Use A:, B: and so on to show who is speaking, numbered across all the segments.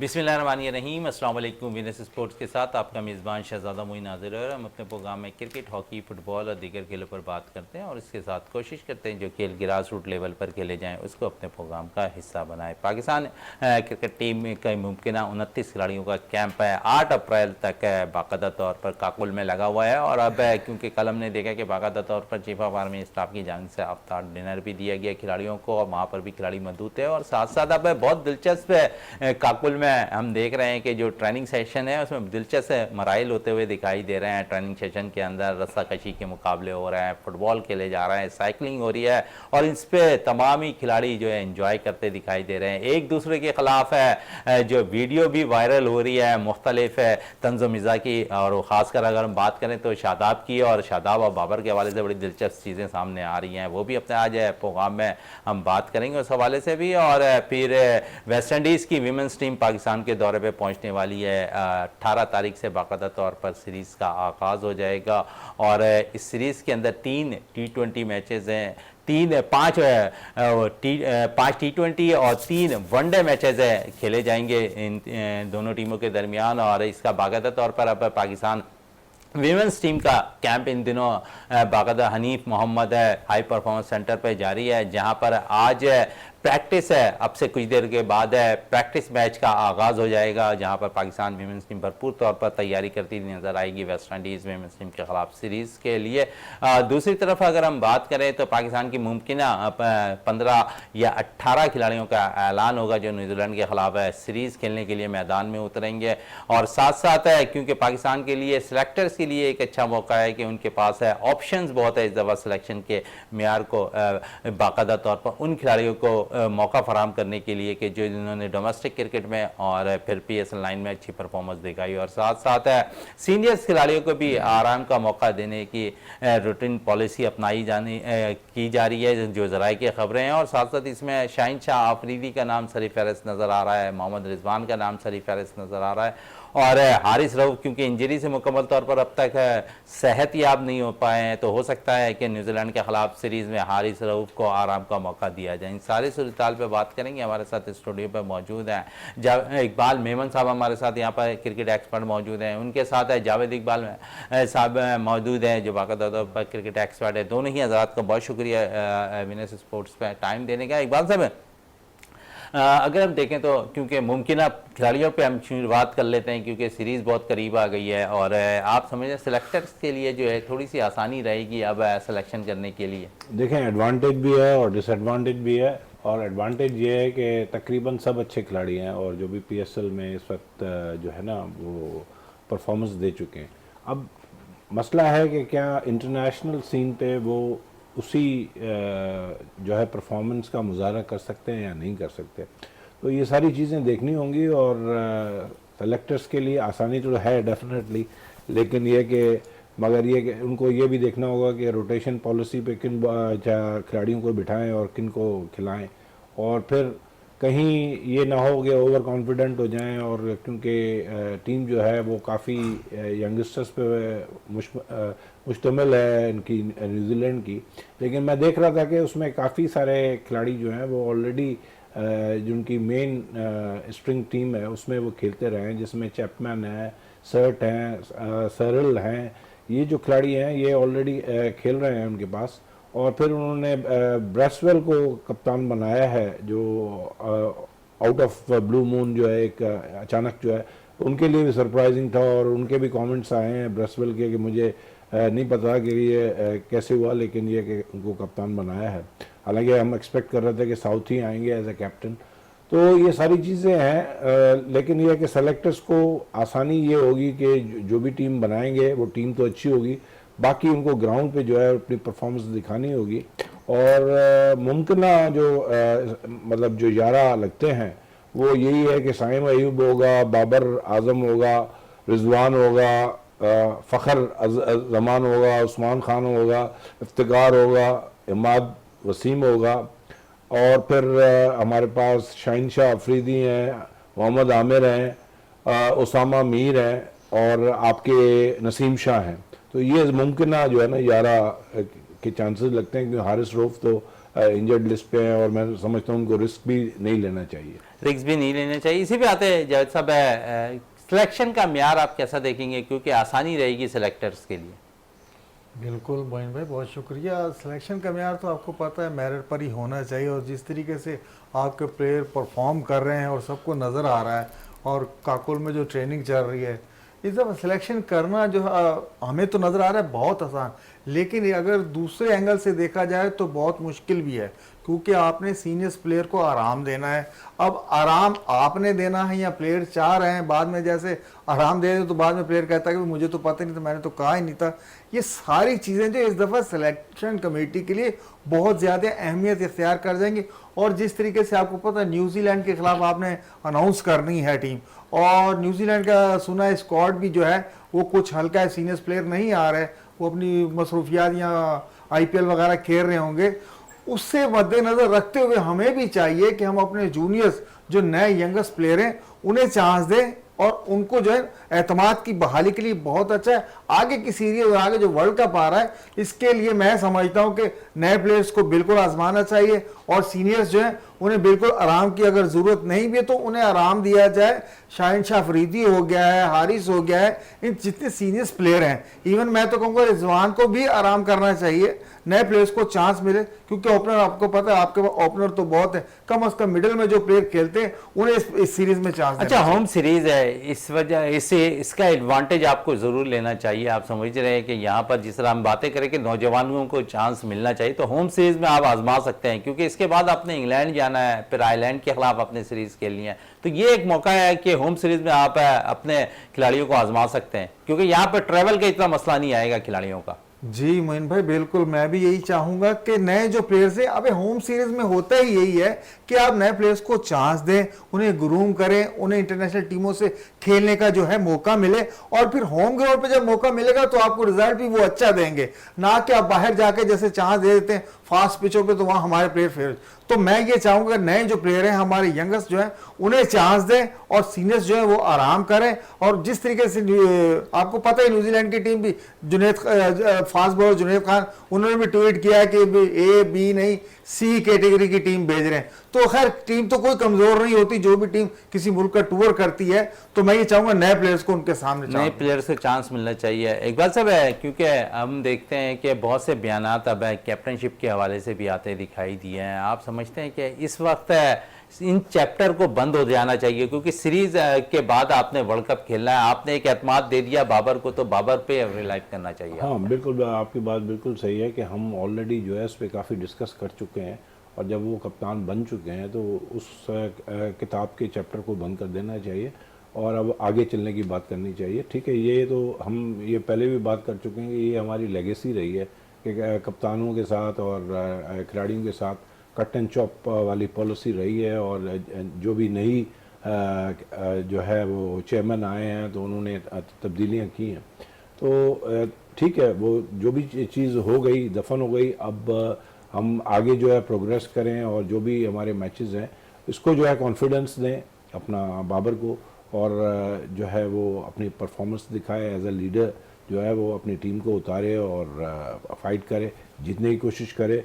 A: बिस्मिल्लाहिर्रहमानिर्रहीम। अस्सलाम वालेकुम। वीनस स्पोर्ट्स के साथ आपका मेज़बान शहज़ादा मोइन हाज़िर है और हम अपने प्रोग्राम में क्रिकेट, हॉकी, फुटबॉल और दीगर खेलों पर बात करते हैं और इसके साथ कोशिश करते हैं जो खेल ग्रास रूट लेवल पर खेले जाएँ उसको अपने प्रोग्राम का हिस्सा बनाएँ। पाकिस्तान क्रिकेट टीम का मुमकिन 29 खिलाड़ियों का कैंप है 8 अप्रैल तक बाकायदा तौर पर काकुल में लगा हुआ है और अब क्योंकि कल हमने देखा कि बाकायदा तौर पर चीफ ऑफ आर्मी स्टाफ की जानिब से अफ्तार डिनर भी दिया गया खिलाड़ियों को और वहाँ पर भी खिलाड़ी मौजूद थे और साथ साथ अब बहुत दिलचस्प काकुल में हम देख रहे हैं कि जो ट्रेनिंग सेशन है उसमें दिलचस्प मराइल होते हुए दिखाई दे रहे हैं। ट्रेनिंग सेशन के अंदर रस्सा कशी के मुकाबले हो रहे हैं, फुटबॉल खेले जा रहे हैं, साइकिलिंग हो रही है और इस पर तमाम ही खिलाड़ी जो है इंजॉय करते दिखाई दे रहे हैं। एक दूसरे के खिलाफ है जो वीडियो भी वायरल हो रही है मुख्तलिफ तंज़ मिज़ा की और ख़ासकर अगर हम बात करें तो शादाब की और शादाब और बाबर के हवाले से बड़ी दिलचस्प चीज़ें सामने आ रही हैं, वो भी अपने आज प्रोग्राम में हम बात करेंगे उस हवाले से भी। और फिर वेस्ट इंडीज़ की वीमेंस टीम पाकिस्तान के दौरे पे पहुंचने वाली है। 18 तारीख से बाकायदा तौर पर सीरीज़ का आगाज़ हो जाएगा और इस सीरीज़ के अंदर 3 T20 मैचेस हैं, 5 T20 और 3 वनडे मैचेस है खेले जाएंगे इन दोनों टीमों के दरमियान। और इसका बाकायदा तौर पर अब पाकिस्तान वीमेंस टीम का कैंप इन दिनों बाकायदा Hanif Mohammad high performance centre पर जारी है जहां पर आज प्रैक्टिस है। अब से कुछ देर के बाद प्रैक्टिस मैच का आगाज़ हो जाएगा जहां पर पाकिस्तान वीमेंस टीम भरपूर तौर पर तैयारी करती नज़र आएगी वेस्ट इंडीज़ वीमेंस टीम के खिलाफ सीरीज़ के लिए। दूसरी तरफ अगर हम बात करें तो पाकिस्तान की मुमकिन 15 या 18 खिलाड़ियों का ऐलान होगा जो न्यूजीलैंड के खिलाफ सीरीज़ खेलने के लिए मैदान में उतरेंगे। और साथ साथ है क्योंकि पाकिस्तान के लिए सिलेक्टर्स के लिए एक अच्छा मौका है कि उनके पास है ऑप्शंस बहुत है इस दफ़ा सिलेक्शन के मेयार को बाकायदा तौर पर उन खिलाड़ियों को मौका फराम करने के लिए कि जो जिन्होंने डोमेस्टिक क्रिकेट में और फिर PSL लाइन में अच्छी परफॉर्मेंस दिखाई और साथ साथ सीनियर्स खिलाड़ियों को भी आराम का मौका देने की रूटीन पॉलिसी अपनाई की जा रही है जो ज़राए की खबरें हैं। और साथ साथ इसमें शाहीन शाह आफरीदी का नाम सरी फहरिस्त नज़र आ रहा है, मोहम्मद रिजवान का नाम सरी फहरिस्त नज़र आ रहा है और हारिस रऊफ क्योंकि इंजरी से मुकम्मल तौर पर अब तक सेहत याब नहीं हो पाए हैं तो हो सकता है कि न्यूजीलैंड के खिलाफ सीरीज़ में हारिस रऊफ को आराम का मौका दिया जाए। इन सारी सूरत पे बात करेंगे। हमारे साथ स्टूडियो पर मौजूद हैं इकबाल मेमन साहब हमारे साथ यहाँ पर क्रिकेट एक्सपर्ट मौजूद हैं, उनके साथ है जावेद इकबाल साहब मौजूद हैं जो बाकायदा तौर पर क्रिकेट एक्सपर्ट है। दोनों ही हज़रात का बहुत शुक्रिया वीनस स्पोर्ट्स पर टाइम देने का। इकबाल साहब अगर हम देखें तो क्योंकि मुमकिन खिलाड़ियों पे हम शुरुआत कर लेते हैं क्योंकि सीरीज़ बहुत करीब आ गई है और आप समझें सेलेक्टर्स के लिए जो है थोड़ी सी आसानी रहेगी अब सिलेक्शन करने के लिए।
B: देखें एडवांटेज भी है और डिसएडवांटेज भी है और एडवांटेज ये है कि तकरीबन सब अच्छे खिलाड़ी हैं और जो भी PSL में इस वक्त जो है ना वो परफॉर्मेंस दे चुके हैं। अब मसला है कि क्या इंटरनेशनल सीन पे वो उसी जो है परफॉर्मेंस का मुजाहरा कर सकते हैं या नहीं कर सकते, तो ये सारी चीज़ें देखनी होंगी। और सेलेक्टर्स के लिए आसानी तो है डेफिनेटली, लेकिन ये कि मगर ये कि उनको ये भी देखना होगा कि रोटेशन पॉलिसी पे किन खिलाड़ियों को बिठाएं और किन को खिलाएं और फिर कहीं ये ना हो कि ओवर कॉन्फिडेंट हो जाएं और क्योंकि टीम जो है वो काफ़ी यंगस्टर्स पे मुश्तमिल है इनकी न्यूजीलैंड की। लेकिन मैं देख रहा था कि उसमें काफ़ी सारे खिलाड़ी जो हैं वो ऑलरेडी जिनकी मेन स्प्रिंग टीम है उसमें वो खेलते रहे हैं, जिसमें चैपमैन है, सर्ट हैं, सरल हैं, ये जो खिलाड़ी हैं ये ऑलरेडी खेल रहे हैं उनके पास। और फिर उन्होंने ब्रेसवेल को कप्तान बनाया है जो आउट ऑफ ब्लू मून जो है एक अचानक जो है उनके लिए भी सरप्राइजिंग था और उनके भी कमेंट्स आए हैं ब्रेसवेल के कि मुझे नहीं पता कि ये कैसे हुआ लेकिन ये कि उनको कप्तान बनाया है। हालांकि हम एक्सपेक्ट कर रहे थे कि साउथ ही आएंगे एज ए कैप्टन। तो ये सारी चीज़ें हैं लेकिन यह कि सेलेक्टर्स को आसानी ये होगी कि जो भी टीम बनाएंगे वो टीम तो अच्छी होगी, बाकी उनको ग्राउंड पे जो है अपनी परफॉर्मेंस दिखानी होगी। और मुमकिन जो मतलब जो 11 लगते हैं वो यही है कि साइम अयूब होगा, बाबर आजम होगा, रिजवान होगा, फ़खर जमान होगा, उस्मान खान होगा, इफ्तिकार होगा, इमाद वसीम होगा और फिर हमारे पास शाहीन शाह अफरीदी हैं, मोहम्मद आमिर हैं, उसामा मीर हैं और आपके नसीम शाह हैं। तो ये मुमकिन जो है ना 11 के चांसेस लगते हैं क्योंकि हारिस रऊफ तो इंजर्ड लिस्ट पे है और मैं समझता हूँ उनको रिस्क भी नहीं लेना चाहिए।
A: रिक्स भी नहीं लेने चाहिए। इसी पे आते हैं जावेद साहब, सिलेक्शन का म्यार आप कैसा देखेंगे, क्योंकि आसानी रहेगी सिलेक्टर्स के लिए?
C: बिल्कुल मोइन भाई, बहुत शुक्रिया। सिलेक्शन का म्यार तो आपको पता है मेरिट पर ही होना चाहिए, और जिस तरीके से आपके प्लेयर परफॉर्म कर रहे हैं और सबको नज़र आ रहा है, और काकुल में जो ट्रेनिंग चल रही है, इस दफ़ा सिलेक्शन करना जो हमें तो नज़र आ रहा है बहुत आसान, लेकिन अगर दूसरे एंगल से देखा जाए तो बहुत मुश्किल भी है, क्योंकि आपने सीनियर्स प्लेयर को आराम देना है। अब आराम आपने देना है या प्लेयर चाह रहे हैं, बाद में जैसे आराम दे दे तो बाद में प्लेयर कहता है कि मुझे तो पता नहीं था, मैंने तो कहा ही नहीं था। ये सारी चीज़ें जो इस दफ़ा सिलेक्शन कमेटी के लिए बहुत ज़्यादा अहमियत इख्तियार कर जाएंगी। और जिस तरीके से आपको पता है न्यूजीलैंड के खिलाफ आपने अनाउंस करनी है टीम, और न्यूजीलैंड का सुना है स्क्वाड भी जो है वो कुछ हल्का है, सीनियर्स प्लेयर नहीं आ रहे, वो अपनी मसरूफियात या IPL वगैरह खेल रहे होंगे। उससे मद्देनज़र रखते हुए हमें भी चाहिए कि हम अपने जूनियर्स जो नए यंगस्ट प्लेयर हैं उन्हें चांस दें, और उनको जो है एतमाद की बहाली के लिए बहुत अच्छा है। आगे की सीरीज और आगे जो वर्ल्ड कप आ रहा है, इसके लिए मैं समझता हूं कि नए प्लेयर्स को बिल्कुल आजमाना चाहिए, और सीनियर्स जो हैं उन्हें बिल्कुल आराम की अगर ज़रूरत नहीं भी है तो उन्हें आराम दिया जाए। शाहिन शाह अफरीदी हो गया है, हारिस हो गया है, इन जितने सीनियर्स प्लेयर हैं, इवन मैं तो कहूँगा रिजवान को भी आराम करना चाहिए, नए प्लेयर्स को चांस मिले, क्योंकि ओपनर आपको पता है आपके पास ओपनर तो बहुत है, कम अज कम मिडिल में जो प्लेयर खेलते हैं उन्हें इस सीरीज में चांस।
A: अच्छा, होम सीरीज है, इस वजह इससे इसका एडवांटेज आपको ज़रूर लेना चाहिए। आप समझ रहे हैं कि यहाँ पर जिस तरह हम बातें करें कि नौजवानों को चांस मिलना चाहिए, तो होम सीरीज में आप आजमा सकते हैं, क्योंकि इसके बाद आपने इंग्लैंड जाना है, फिर आयरलैंड के खिलाफ अपने सीरीज खेलनी है, तो ये एक मौका है कि होम सीरीज में आप अपने खिलाड़ियों को आजमा सकते हैं, क्योंकि यहाँ पर ट्रैवल का इतना मसला नहीं आएगा खिलाड़ियों का।
C: जी मोइन भाई, बिल्कुल मैं भी यही चाहूंगा कि नए जो प्लेयर्स हैं, अबे होम सीरीज में होता ही यही है कि आप नए प्लेयर्स को चांस दें, उन्हें ग्रूम करें, उन्हें इंटरनेशनल टीमों से खेलने का जो है मौका मिले, और फिर होम ग्राउंड पे जब मौका मिलेगा तो आपको रिजल्ट भी वो अच्छा देंगे, ना कि आप बाहर जाके जैसे चांस दे देते हैं फास्ट पिचों पे तो वहां हमारे प्लेयर फेल। तो मैं ये चाहूंगा नए जो प्लेयर हैं हमारे यंगस्ट जो हैं उन्हें चांस दें, और सीनियर्स जो है वो आराम करें। और जिस तरीके से आपको पता है न्यूजीलैंड की टीम भी फास्ट बॉलर जुनैद खान, उन्होंने भी ट्वीट किया है कि A, B नहीं C कैटेगरी की टीम भेज रहे हैं। तो खैर टीम तो कोई कमजोर नहीं होती, जो भी टीम किसी मुल्क का टूर करती है, तो मैं ये चाहूंगा नए प्लेयर्स को उनके सामने
A: नए प्लेयर्स को चांस मिलना चाहिए। इकबाल साहब है, क्योंकि हम देखते हैं कि बहुत से बयानात अब कैप्टनशिप के हवाले से भी आते दिखाई दिए हैं, आप समझते हैं कि इस वक्त इन चैप्टर को बंद हो जाना चाहिए, क्योंकि सीरीज के बाद आपने वर्ल्ड कप खेलना है, आपने एक एतमाद दे दिया बाबर को, तो बाबर पे रिलाइव करना चाहिए?
B: हाँ बिल्कुल, आपकी बात बिल्कुल सही है कि हम ऑलरेडी जो है इस पर काफ़ी डिस्कस कर चुके हैं, और जब वो कप्तान बन चुके हैं तो उस किताब के चैप्टर को बंद कर देना चाहिए, और अब आगे चलने की बात करनी चाहिए। ठीक है, ये तो हम ये पहले भी बात कर चुके हैं कि ये हमारी लेगेसी रही है कि कप्तानों के साथ और खिलाड़ियों के साथ कट एंड चॉप वाली पॉलिसी रही है, और जो भी नई जो है वो चेयरमैन आए हैं तो उन्होंने तब्दीलियां की हैं। तो ठीक है, वो जो भी चीज़ हो गई दफन हो गई, अब हम आगे जो है प्रोग्रेस करें, और जो भी हमारे मैचेस हैं इसको जो है कॉन्फिडेंस दें अपना बाबर को, और जो है वो अपनी परफॉर्मेंस दिखाए एज अ लीडर, जो है वो अपनी टीम को उतारे और फाइट करे, जीतने की कोशिश करे।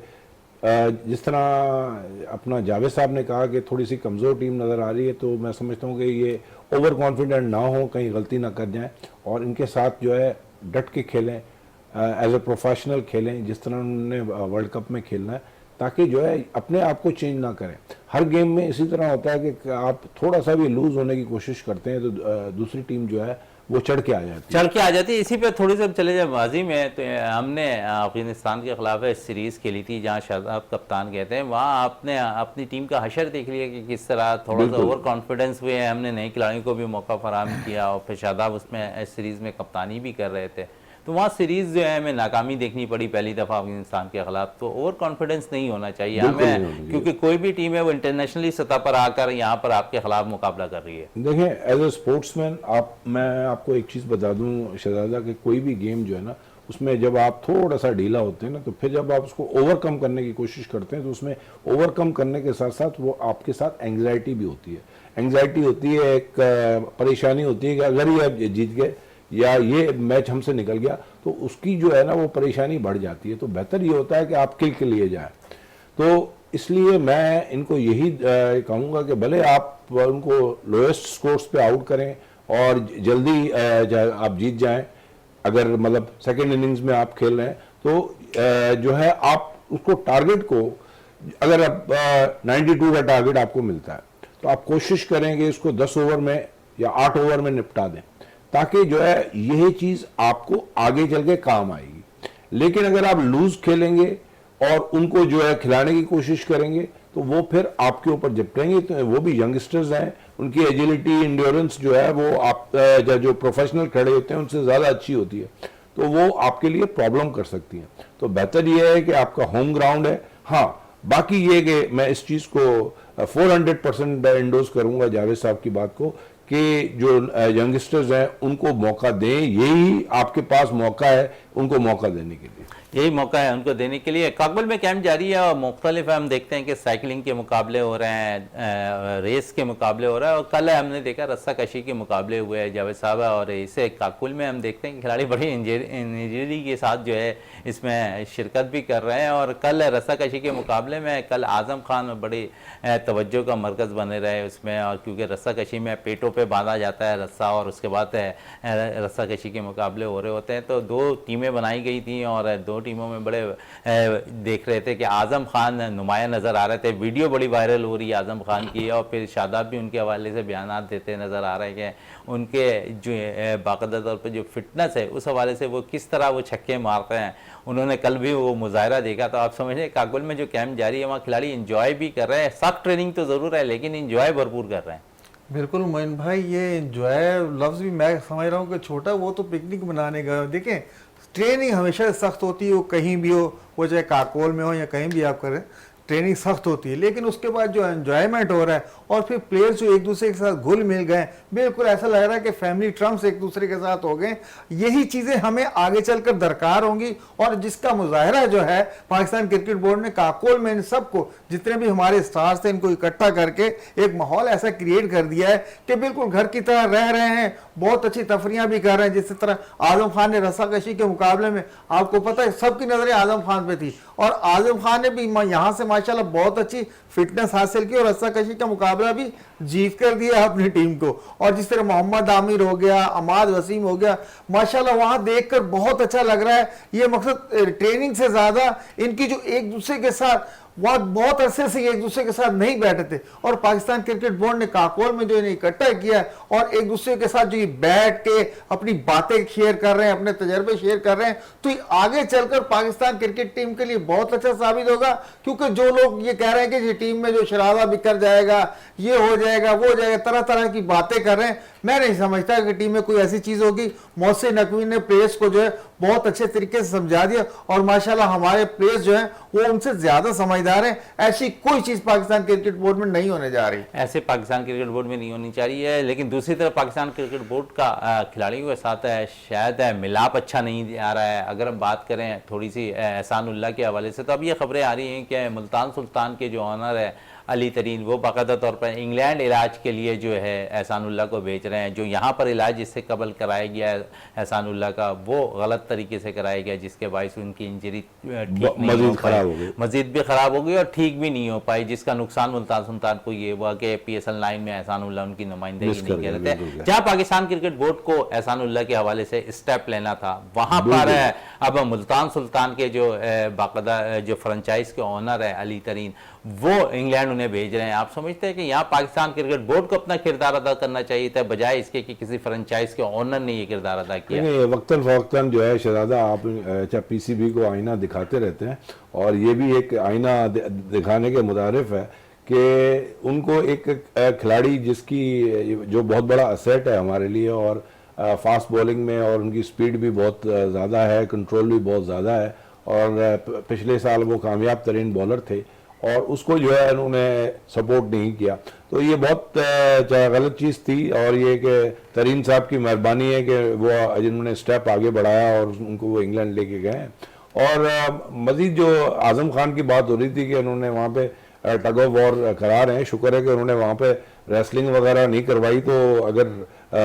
B: जिस तरह अपना जावेद साहब ने कहा कि थोड़ी सी कमज़ोर टीम नज़र आ रही है, तो मैं समझता हूँ कि ये ओवर कॉन्फिडेंट ना हो, कहीं गलती ना कर जाएं, और इनके साथ जो है डट के खेलें, एज ए प्रोफेशनल खेलें जिस तरह उन्होंने वर्ल्ड कप में खेलना है, ताकि जो है अपने आप को चेंज ना करें। हर गेम में इसी तरह होता है कि आप थोड़ा सा भी लूज होने की कोशिश करते हैं तो दूसरी टीम जो है वो चढ़ के आ जाती है।
A: इसी पे थोड़ी सी चले जाए माजी में, तो हमने अफगानिस्तान के खिलाफ सीरीज़ खेली थी जहाँ शादाब कप्तान कहते हैं, वहाँ आपने अपनी टीम का हशर देख लिया कि किस तरह थोड़ा सा ओवर कॉन्फिडेंस हुए, हमने नए खिलाड़ियों को भी मौका फराहम किया, और फिर शादाब उसमें इस सीरीज़ में कप्तानी भी कर रहे थे, तो वहाँ सीरीज़ जो है हमें नाकामी देखनी पड़ी पहली दफ़ा अफगानिस्तान के खिलाफ। तो ओवर कॉन्फिडेंस नहीं होना चाहिए हमें, क्योंकि कोई भी टीम है वो इंटरनेशनली सतह पर आकर यहाँ पर आपके खिलाफ मुकाबला कर रही है।
B: देखें, एज ए स्पोर्ट्समैन मैं आपको एक चीज़ बता दूँ शहजादा, कि कोई भी गेम जो है ना, उसमें जब आप थोड़ा सा ढीला होते हैं ना, तो फिर जब आप उसको ओवरकम करने की कोशिश करते हैं, तो उसमें ओवरकम करने के साथ साथ वो आपके साथ एंग्जाइटी भी होती है। एंग्जाइटी होती है, एक परेशानी होती है कि अगर ये आप जीत गए या ये मैच हमसे निकल गया, तो उसकी जो है ना वो परेशानी बढ़ जाती है। तो बेहतर ये होता है कि आप किल के लिए जाए। तो इसलिए मैं इनको यही कहूँगा कि भले आप उनको लोएस्ट स्कोर्स पे आउट करें और जल्दी आप जीत जाएं, अगर मतलब सेकेंड इनिंग्स में आप खेल रहे हैं तो जो है आप उसको टारगेट को, अगर आप 92 का टारगेट आपको मिलता है तो आप कोशिश करेंगे इसको 10 ओवर में या 8 ओवर में निपटा दें, ताकि जो है यही चीज आपको आगे चल के काम आएगी। लेकिन अगर आप लूज खेलेंगे और उनको जो है खिलाने की कोशिश करेंगे तो वो फिर आपके ऊपर झपटेंगे। तो वो भी यंगस्टर्स हैं, उनकी एजिलिटी, इंड्योरेंस जो है वो आप जो प्रोफेशनल खड़े होते हैं उनसे ज़्यादा अच्छी होती है, तो वो आपके लिए प्रॉब्लम कर सकती हैं। तो बेहतर ये है कि आपका होम ग्राउंड है। हाँ, बाकी ये कि मैं इस चीज़ को 400% इंडोर्स करूंगा जावेद साहब की बात को कि जो यंगस्टर्स हैं उनको मौका दें, यही आपके पास मौका है उनको मौका देने के लिए,
A: यही मौका है उनको देने के लिए। काकबल में कैंप जारी है और मुख्तलिफ हम देखते हैं कि साइकिलिंग के मुकाबले हो रहे हैं, रेस के मुकाबले हो रहा है, और कल हमने देखा रस्सा कशी के मुकाबले हुए हैं जावेद साहब, और इसे काकबल में हम देखते हैं कि खिलाड़ी बड़ी इंजरी के साथ जो है इसमें शिरकत भी कर रहे हैं। और कल रस्सा कशी के मुकाबले में कल आज़म खान बड़ी तवज्जो का मरकज़ बने रहे उसमें, और क्योंकि रस्सा कशी में पेटों पे बांधा जाता है रस्सा और उसके बाद रस्सा कशी के मुकाबले हो रहे होते हैं, तो 2 टीमें बनाई गई थी और 2 टीमों में बड़े देख रहे थे कि आज़म खान नुमाया नज़र आ रहे थे। वीडियो बड़ी वायरल हो रही है आज़म खान की, और फिर शादाब भी उनके हवाले से बयान देते नज़र आ रहे हैं कि उनके जो बाकायदा तौर पर जो फिटनेस है उस हवाले से वो किस तरह वो छक्के मारते हैं। उन्होंने कल भी वो मुजाहरा देखा, तो आप समझें काकबल में जो कैंप जारी है वहाँ खिलाड़ी इंजॉय भी कर रहे हैं। सख्त ट्रेनिंग तो ज़रूर है लेकिन इंजॉय भरपूर कर रहे हैं।
C: बिल्कुल मोइन भाई, ये एंजॉय लफ्ज़ भी मैं समझ रहा हूँ कि छोटा, वो तो पिकनिक मनाने गए। देखें, ट्रेनिंग हमेशा सख्त होती है, वो कहीं भी हो, वो चाहे काकोल में हो या कहीं भी आप करें, ट्रेनिंग सख्त होती है। लेकिन उसके बाद जो एंजॉयमेंट हो रहा है और फिर प्लेयर्स जो एक दूसरे के साथ घुल मिल गए, बिल्कुल ऐसा लग रहा है कि फैमिली ट्रम्प्स एक दूसरे के साथ हो गए। यही चीज़ें हमें आगे चलकर दरकार होंगी, और जिसका मुजाहरा जो है पाकिस्तान क्रिकेट बोर्ड ने काकोल में इन सबको, जितने भी हमारे स्टार्स थे, इनको इकट्ठा करके एक माहौल ऐसा क्रिएट कर दिया है कि बिल्कुल घर की तरह रह रहे हैं, बहुत अच्छी तफरियाँ भी कर रहे हैं। जिस तरह आजम खान ने रस्साकशी के मुकाबले में, आपको पता है सबकी नज़रें आजम खान पे थी, और आजम खान ने भी यहाँ से माशाल्लाह बहुत अच्छी फिटनेस हासिल की और रस्साकशी का मुकाबला भी जीत कर दिया अपनी टीम को। और जिस तरह मोहम्मद आमिर हो गया, अमाद वसीम हो गया, माशाल्लाह वहां देखकर बहुत अच्छा लग रहा है। ये मकसद ट्रेनिंग से ज्यादा इनकी जो एक दूसरे के साथ, वह बहुत अरसे से एक दूसरे के साथ नहीं बैठे थे, और पाकिस्तान क्रिकेट बोर्ड ने काकोल में जो इन्हें इकट्ठा किया है और एक दूसरे के साथ जो ये बैठ के अपनी बातें शेयर कर रहे हैं, अपने तजर्बे शेयर कर रहे हैं, तो ये आगे चलकर पाकिस्तान क्रिकेट टीम के लिए बहुत अच्छा साबित होगा। क्योंकि जो लोग ये कह रहे हैं कि ये टीम में जो शराबा बिखर जाएगा, ये हो जाएगा, वो हो जाएगा, तरह तरह की बातें कर रहे हैं, मैं नहीं समझता कि टीम में कोई ऐसी चीज होगी। मोहसिन नकवी ने प्लेयर्स को जो है बहुत अच्छे तरीके से समझा दिया, और माशाल्लाह हमारे प्लेयर्स जो हैं वो उनसे ज्यादा समझदार हैं। ऐसी कोई चीज पाकिस्तान क्रिकेट बोर्ड में नहीं होने जा रही,
A: ऐसे पाकिस्तान क्रिकेट बोर्ड में नहीं होनी चाहिए। लेकिन दूसरी तरफ पाकिस्तान क्रिकेट बोर्ड का खिलाड़ियों के साथ शायद मिलाप अच्छा नहीं आ रहा है। अगर हम बात करें थोड़ी सी एहसानुल्लाह के हवाले से, तो अब ये खबरें आ रही हैं कि मुल्तान सुल्तान के जो ऑनर है अली तरीन, वो बाकायदा तौर पर इंग्लैंड इलाज के लिए जो है एहसानुल्लाह को भेज रहे हैं। जो यहाँ पर इलाज इससे कबल कराया गया है एहसानुल्लाह का, वो गलत तरीके से कराया गया, जिसके बायस उनकी इंजरी ठीक नहीं हो पाई, मजीद भी ख़राब हो गई और ठीक भी नहीं हो पाई, जिसका नुकसान मुल्तान सुल्तान को ये हुआ कि PSL 9 में एहसानुल्लाह उनकी नुमाइंदगी नहीं कर रहे थे। जहाँ पाकिस्तान क्रिकेट बोर्ड को एहसानुल्लाह के हवाले से स्टेप लेना था, वहाँ पर अब मुल्तान सुल्तान के जो बाकायदा जो फ्रेंचाइज के ऑनर है अली तरीन, वो इंग्लैंड उन्हें भेज रहे हैं। आप समझते हैं कि यहाँ पाकिस्तान क्रिकेट बोर्ड को अपना किरदार अदा करना चाहिए था, बजाय इसके कि किसी फ्रेंचाइज के ऑनर ने ये किरदार अदा किया?
B: वक्तन फवक्तन जो है शहजादा, आप चाहे PCB को आईना दिखाते रहते हैं, और ये भी एक आईना दिखाने के मुतारिफ है कि उनको एक खिलाड़ी जिसकी जो बहुत बड़ा असेट है हमारे लिए, और फास्ट बॉलिंग में और उनकी स्पीड भी बहुत ज़्यादा है, कंट्रोल भी बहुत ज़्यादा है, और पिछले साल वो कामयाब तरीन बॉलर थे, और उसको जो है उन्होंने सपोर्ट नहीं किया। तो ये बहुत गलत चीज़ थी, और ये कि तरीन साहब की मेहरबानी है कि वो जिन्होंने स्टेप आगे बढ़ाया और उनको वो इंग्लैंड लेके गए। और मज़ीद जो आज़म खान की बात हो रही थी कि उन्होंने वहाँ पे टग ऑफ वॉर करा रहे हैं, शुक्र है कि उन्होंने वहाँ पे रेसलिंग वगैरह नहीं करवाई, तो अगर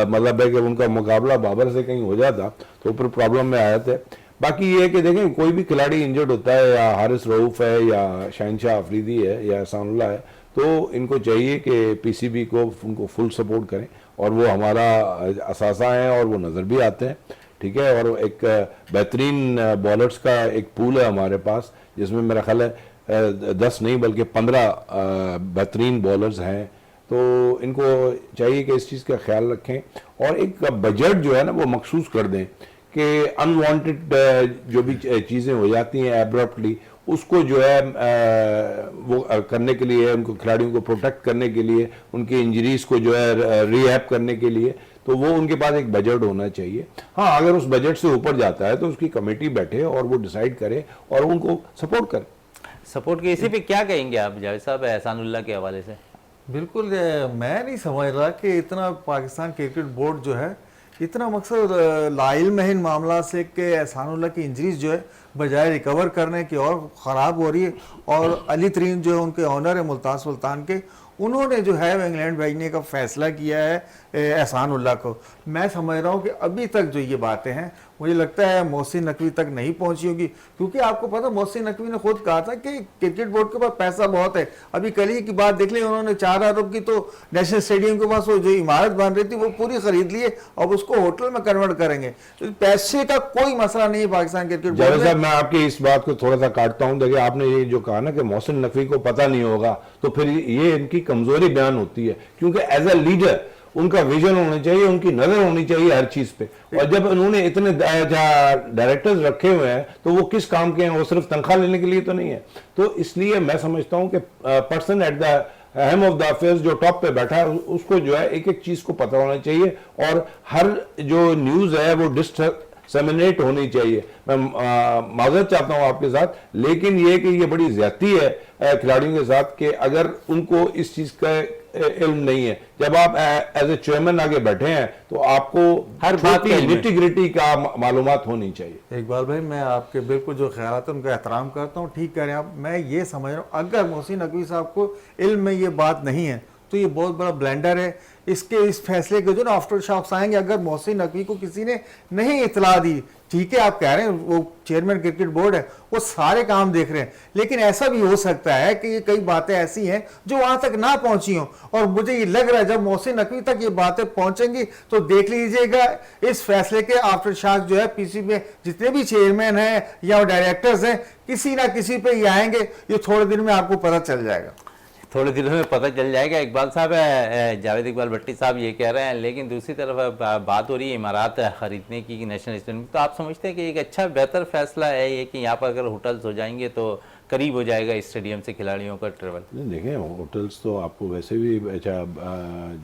B: मतलब है कि उनका मुकाबला बाबर से कहीं हो जाता तो फिर प्रॉब्लम में आए थे। बाकी ये है कि देखें कोई भी खिलाड़ी इंजर्ड होता है, या हारिस रऊफ है या शहनशाह अफरीदी है या एहसानुल्लाह है, तो इनको चाहिए कि पीसीबी को उनको फुल सपोर्ट करें, और वो हमारा असासा है और वो नज़र भी आते हैं, ठीक है। और एक बेहतरीन बॉलर्स का एक पूल है हमारे पास, जिसमें मेरा ख्याल है 10 नहीं बल्कि 15 बेहतरीन बॉलर्स हैं। तो इनको चाहिए कि इस चीज़ का ख्याल रखें, और एक बजट जो है ना वो मखसूस कर दें कि अनवांटेड जो भी चीज़ें हो जाती हैं एब्रप्टली, उसको जो है वो करने के लिए, उनको खिलाड़ियों को प्रोटेक्ट करने के लिए, उनकी इंजरीज को जो है रिहैब करने के लिए, तो वो उनके पास एक बजट होना चाहिए। हाँ, अगर उस बजट से ऊपर जाता है तो उसकी कमेटी बैठे और वो डिसाइड करे और उनको सपोर्ट करे।
A: सपोर्ट के इसी पे क्या कहेंगे आप जावेद साहब एहसानुल्लाह के हवाले से?
C: बिल्कुल, मैं नहीं समझ रहा कि इतना पाकिस्तान क्रिकेट बोर्ड जो है इतना मकसद लाइल्म है इन मामला से कि एहसानुल्लाह की इंजरीज जो है बजाय रिकवर करने की और ख़राब हो रही है। और अली तरीन जो है उनके ऑनर है मुल्ताज़ सुल्तान के, उन्होंने जो है वो इंग्लैंड भेजने का फैसला किया है एहसानुल्लाह को। मैं समझ रहा हूँ कि अभी तक जो ये बातें हैं मुझे लगता है मोहसिन नकवी तक नहीं पहुंची होगी, क्योंकि आपको पता मोहसिन नकवी ने खुद कहा था कि क्रिकेट बोर्ड के पास पैसा बहुत है। अभी कल ही की बात देख ली, उन्होंने 4 अरब की तो नेशनल स्टेडियम के पास वो जो इमारत बन रही थी वो पूरी खरीद ली है, अब उसको होटल में कन्वर्ट करेंगे। तो पैसे का कोई मसला नहीं है पाकिस्तान क्रिकेट बोर्ड में।
B: साहब, मैं आपकी इस बात को थोड़ा सा काटता हूं। देखिए, आपने ये जो कहा ना कि मोहसिन नकवी को पता नहीं होगा, तो फिर ये इनकी कमजोरी बयान होती है, क्योंकि एज ए लीडर उनका विजन होना चाहिए, उनकी नजर होनी चाहिए हर चीज पे। और जब उन्होंने इतने डायरेक्टर्स रखे हुए हैं तो वो किस काम के हैं? वो सिर्फ तनख्वाह लेने के लिए तो नहीं है। तो इसलिए मैं समझता हूं कि person at the helm of the affairs जो टॉप पे बैठा है उसको जो है एक एक चीज को पता होना चाहिए, और हर जो न्यूज है वो डिसमिनेट होनी चाहिए। मैं माजरत चाहता हूं आपके साथ, लेकिन ये कि ये बड़ी ज्यादती है खिलाड़ियों के साथ कि अगर उनको इस चीज का इल्म नहीं है। जब आप एज ए चेयरमैन आगे बैठे हैं तो आपको
A: हर बात की
B: निटी ग्रिटी का मालूमात होनी चाहिए।
C: इकबाल भाई, मैं आपके बिल्कुल जो ख्याल है उनका एहतराम करता हूँ, ठीक कह रहे हैं आप। मैं ये समझ रहा हूँ अगर मोहसिन नकवी साहब को इल्म में ये बात नहीं है तो ये बहुत बड़ा ब्लेंडर है। इसके इस फैसले के जो ना आफ्टर शॉक्स आएंगे अगर मोहसिन नकवी को किसी ने नहीं इतला दी। ठीक है, आप कह रहे हैं वो चेयरमैन क्रिकेट बोर्ड है, वो सारे काम देख रहे हैं, लेकिन ऐसा भी हो सकता है कि ये कई बातें ऐसी हैं जो वहां तक ना पहुंची हों। और मुझे ये लग रहा है जब मोहसिन नकवी तक ये बातें पहुंचेंगी तो देख लीजिएगा इस फैसले के आफ्टर शॉक जो है पीसी में जितने भी चेयरमैन हैं या डायरेक्टर्स हैं किसी ना किसी पे ये आएंगे। ये थोड़े दिन में आपको पता चल जाएगा,
A: थोड़े दिनों में पता चल जाएगा। इकबाल साहब, जावेद इकबाल भट्टी साहब ये कह रहे हैं, लेकिन दूसरी तरफ बात हो रही है इमारात खरीदने की नेशनल स्टेडियम। तो आप समझते हैं कि एक अच्छा बेहतर फैसला है ये कि यहाँ पर अगर होटल्स हो जाएंगे तो करीब हो जाएगा इस स्टेडियम से खिलाड़ियों का ट्रेवल?
B: देखें, होटल्स तो आपको वैसे भी अच्छा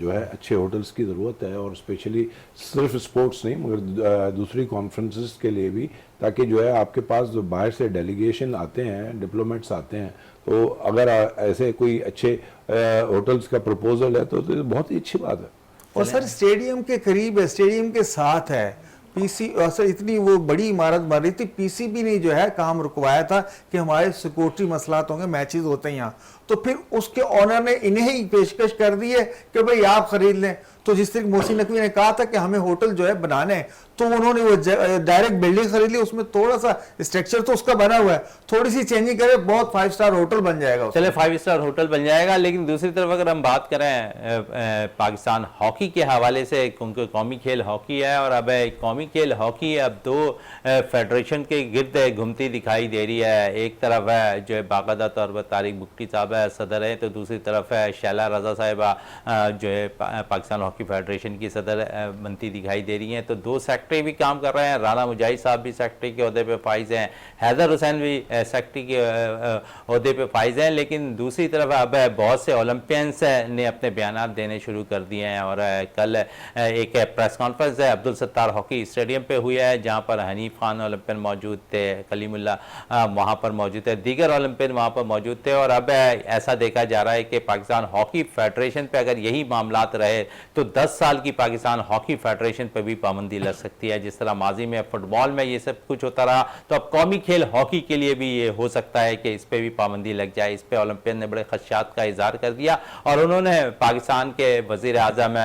B: जो है अच्छे होटल्स की ज़रूरत है, और स्पेशली सिर्फ स्पोर्ट्स नहीं मगर दूसरी कॉन्फ्रेंसेस के लिए भी, ताकि जो है आपके पास जो बाहर से डेलीगेशन आते हैं, डिप्लोमेट्स आते हैं, तो अगर ऐसे कोई अच्छे होटल्स का प्रपोजल है तो बहुत ही अच्छी बात है।
C: और सर स्टेडियम के करीब है, स्टेडियम के साथ है। पीसी सर इतनी वो बड़ी इमारत बन रही थी, पीसीबी ने जो है काम रुकवाया था कि हमारे सिक्योरिटी मसलात होंगे, मैचेस होते हैं यहाँ, तो फिर उसके ऑनर ने इन्हें ही पेशकश कर दी है कि भाई आप खरीद लें। तो जिस तरीके मोहसिन नकवी ने कहा था कि हमें होटल जो है बनाने हैं, तो उन्होंने वो डायरेक्ट बिल्डिंग खरीद ली, उसमें थोड़ा सा स्ट्रक्चर तो उसका बना हुआ है, थोड़ी सी चेंजिंग करे, बहुत 5 स्टार होटल बन जाएगा।
A: चले 5 स्टार होटल बन जाएगा। लेकिन दूसरी तरफ अगर हम बात करें पाकिस्तान हॉकी के हवाले से, क्योंकि कौमी खेल हॉकी है और अब कौमी खेल हॉकी अब 2 फेडरेशन के गिर्द घूमती दिखाई दे रही है। एक तरफ है जो है बाकायदा तौर पर तारिक बुगटी साहब है सदर है, तो दूसरी तरफ है शैला रजा साहिबा जो है पाकिस्तान हॉकी फेडरेशन की सदर बनती दिखाई दे रही हैं। तो 2 सेक्रेटरी भी काम कर रहे हैं, राना मुजाहिद साहब भी सेक्रेटरी के अहदे पे फाइज हैं, हैदर हुसैन भी सेक्रेटरी के अहदे पे फाइज हैं। लेकिन दूसरी तरफ अब बहुत से ओलंपियंस ने अपने बयान देने शुरू कर दिए हैं, और कल एक प्रेस कॉन्फ्रेंस है अब्दुल सत्तार हॉकी स्टेडियम पे हुई है, जहाँ पर हनीफ खान ओलंपियन मौजूद थे, कलीमुल्ला वहाँ पर मौजूद थे, दीगर ओलंपियन वहाँ पर मौजूद थे। और अब ऐसा देखा जा रहा है कि पाकिस्तान हॉकी फेडरेशन पे अगर यही मामलात रहे तो 10 साल की पाकिस्तान हॉकी फेडरेशन पर भी पाबंदी लग सकती है। जिस तरह माजी में फुटबॉल में ये सब कुछ होता रहा, तो अब कौमी खेल हॉकी के लिए भी ये हो सकता है कि इस पर भी पाबंदी लग जाए। इस पर ओलंपियन ने बड़े खदशात का इजहार कर दिया और उन्होंने पाकिस्तान के वज़ीर आज़म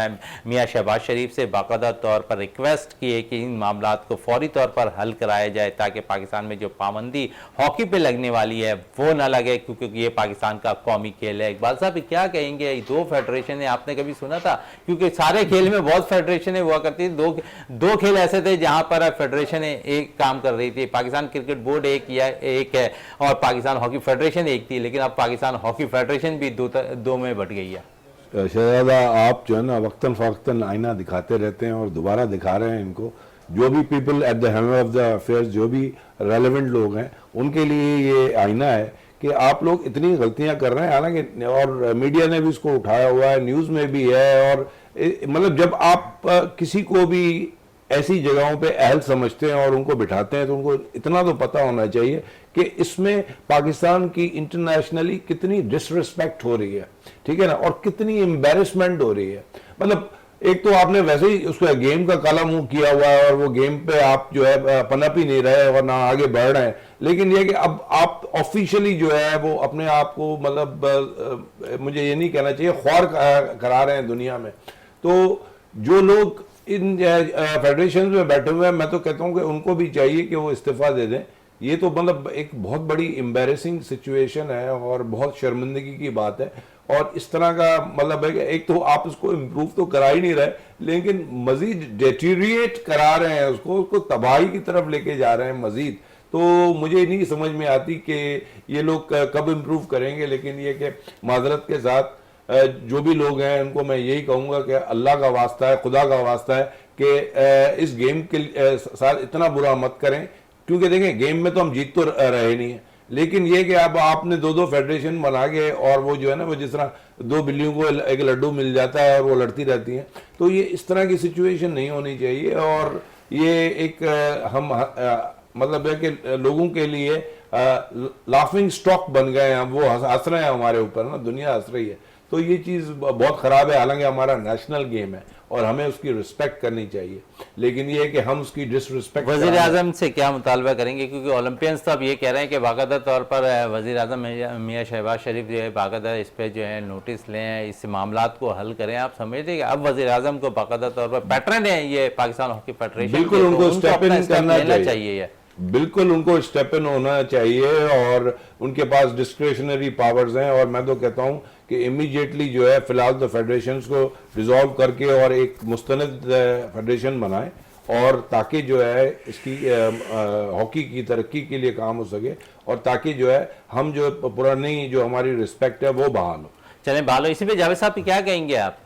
A: मियाँ शहबाज शरीफ से बाकायदा तौर पर रिक्वेस्ट की है कि इन मामलात को फौरी तौर पर हल कराया जाए, ताकि पाकिस्तान में जो पाबंदी हॉकी पे लगने वाली है वो ना लगे, क्योंकि ये पाकिस्तान का कौमी खेल है। इकबाल साहब क्या कहेंगे, दो फेडरेशन है, आपने कभी सुना था? क्योंकि सारे खेल में बहुत फेडरेशन हुआ करती थी, दो खेल ऐसे थे जहां पर फेडरेशन एक काम कर रही थी। पाकिस्तान क्रिकेट बोर्ड एक है और पाकिस्तान हॉकी फेडरेशन एक थी, लेकिन अब पाकिस्तान हॉकी फेडरेशन भी दो में बट गई है।
B: शहजादा, आप जो है ना वक्तन फ़वक्तन आईना दिखाते रहते हैं और दोबारा दिखा रहे हैं इनको। जो भी people at the helm of the affairs, जो भी रेलेवेंट लोग हैं, उनके लिए ये आईना है कि आप लोग इतनी गलतियां कर रहे हैं। हालांकि और मीडिया ने भी इसको उठाया हुआ है, न्यूज़ में भी है। और मतलब जब आप किसी को भी ऐसी जगहों पे अहल समझते हैं और उनको बिठाते हैं, तो उनको इतना तो पता होना चाहिए कि इसमें पाकिस्तान की इंटरनेशनली कितनी डिसरिस्पेक्ट हो रही है, ठीक है ना, और कितनी एम्बेरसमेंट हो रही है। मतलब एक तो आपने वैसे ही उसका गेम का काला मुंह किया हुआ है और वो गेम पे आप जो है पनप ही नहीं रहे और ना आगे बढ़ रहे हैं। लेकिन ये कि अब आप ऑफिशियली जो है वो अपने आप को, मतलब मुझे ये नहीं कहना चाहिए, ख्वार करा रहे हैं दुनिया में। तो जो लोग इन फेडरेशन में बैठे हुए हैं, मैं तो कहता हूं कि उनको भी चाहिए कि वो इस्तीफा दे दें। ये तो मतलब एक बहुत बड़ी एम्बेरसिंग सिचुएशन है और बहुत शर्मिंदगी की बात है। और इस तरह का मतलब है कि एक तो आप उसको इम्प्रूव तो करा ही नहीं रहे, लेकिन मजीद डेटीरिएट करा रहे हैं, उसको तबाही की तरफ लेके जा रहे हैं मजीद। तो मुझे नहीं समझ में आती कि ये लोग कब इम्प्रूव करेंगे। लेकिन ये कि माजरत के साथ जो भी लोग हैं उनको मैं यही कहूँगा कि अल्लाह का वास्ता है, खुदा का वास्ता है कि इस गेम के साथ इतना बुरा मत करें। क्योंकि देखें, गेम में तो हम जीत तो रहे नहीं हैं, लेकिन ये कि अब आपने दो फेडरेशन बना के, और वो जो है ना, वो जिस तरह दो बिल्लियों को एक लड्डू मिल जाता है और वो लड़ती रहती हैं, तो ये इस तरह की सिचुएशन नहीं होनी चाहिए। और ये एक हम मतलब है कि लोगों के लिए लाफिंग स्टॉक बन गए हैं। वो हंस रहे हैं हमारे ऊपर ना, दुनिया हंस रही है। तो ये चीज़ बहुत ख़राब है। हालांकि हमारा नेशनल गेम है और हमें उसकी रिस्पेक्ट करनी चाहिए, लेकिन ये है कि हम उसकी डिसरिस्पेक्ट।
A: वज़ीर आज़म से क्या मुतालबा करेंगे, क्योंकि ओलंपियंस तो अब ये कह रहे हैं कि बाकायदा तौर पर वज़ीर आज़म मियाँ शहबाज शरीफ जो है बाकायदा इस पर जो है नोटिस लें, इस मामलात को हल करें। आप समझते हैं कि अब वज़ीर आज़म को बाकायदा तौर पर पैटर्न है ये पाकिस्तान हॉकी फेडरेशन,
B: बिल्कुल उनको स्टेप इन करना
A: चाहिए,
B: बिल्कुल उनको स्टेप इन होना चाहिए और उनके पास डिस्क्रिशनरी पावर्स हैं। और मैं तो कहता हूं कि इमीडिएटली जो है फिलहाल तो फेडरेशंस को डिसॉल्व करके और एक मुस्तनद फेडरेशन बनाएं, और ताकि जो है इसकी हॉकी की तरक्की के लिए काम हो सके, और ताकि जो है हम जो पुरानी जो हमारी रिस्पेक्ट है वो बहाल हो।
A: चलें बहाल हो। इसी पे जावेद साहब क्या कहेंगे आप?